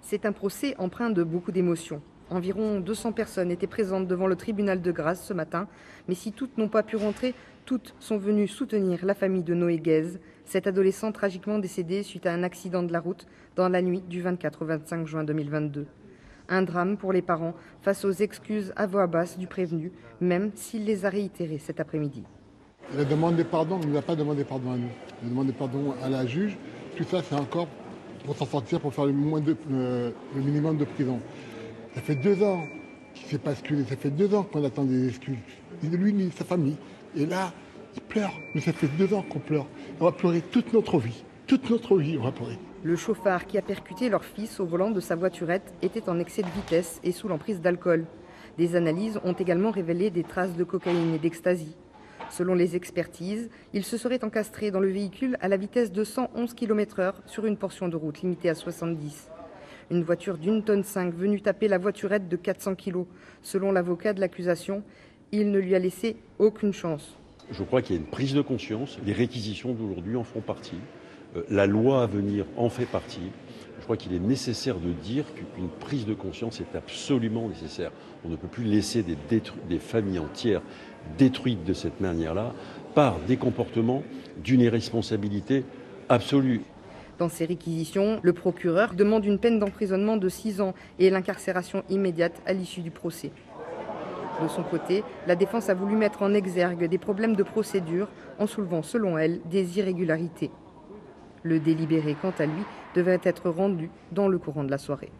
C'est un procès empreint de beaucoup d'émotions. Environ 200 personnes étaient présentes devant le tribunal de Grasse ce matin, mais si toutes n'ont pas pu rentrer, toutes sont venues soutenir la famille de Noé Guèze, cet adolescent tragiquement décédé suite à un accident de la route dans la nuit du 24 au 25 juin 2022. Un drame pour les parents face aux excuses à voix basse du prévenu, même s'il les a réitérées cet après-midi. Il a demandé pardon, mais il n'a pas demandé pardon à nous. Il a demandé pardon à la juge. Tout ça, c'est encore pour s'en sortir, pour faire le minimum de prison. Ça fait 2 ans qu'il ne s'est pas excusé. Ça fait 2 ans qu'on attend des excuses. Ni de lui, ni de sa famille. Et là, il pleure. Mais ça fait 2 ans qu'on pleure. On va pleurer toute notre vie. Toute notre vie, on va pleurer. Le chauffard qui a percuté leur fils au volant de sa voiturette était en excès de vitesse et sous l'emprise d'alcool. Des analyses ont également révélé des traces de cocaïne et d'ecstasy. Selon les expertises, il se serait encastré dans le véhicule à la vitesse de 111 km/h sur une portion de route limitée à 70. Une voiture d'1,5 tonne venue taper la voiturette de 400 kg. Selon l'avocat de l'accusation, il ne lui a laissé aucune chance. Je crois qu'il y a une prise de conscience. Les réquisitions d'aujourd'hui en font partie. La loi à venir en fait partie. Je crois qu'il est nécessaire de dire qu'une prise de conscience est absolument nécessaire. On ne peut plus laisser des familles entières détruites de cette manière-là par des comportements d'une irresponsabilité absolue. Dans ces réquisitions, le procureur demande une peine d'emprisonnement de 6 ans et l'incarcération immédiate à l'issue du procès. De son côté, la défense a voulu mettre en exergue des problèmes de procédure en soulevant, selon elle, des irrégularités. Le délibéré, quant à lui, devrait être rendu dans le courant de la soirée.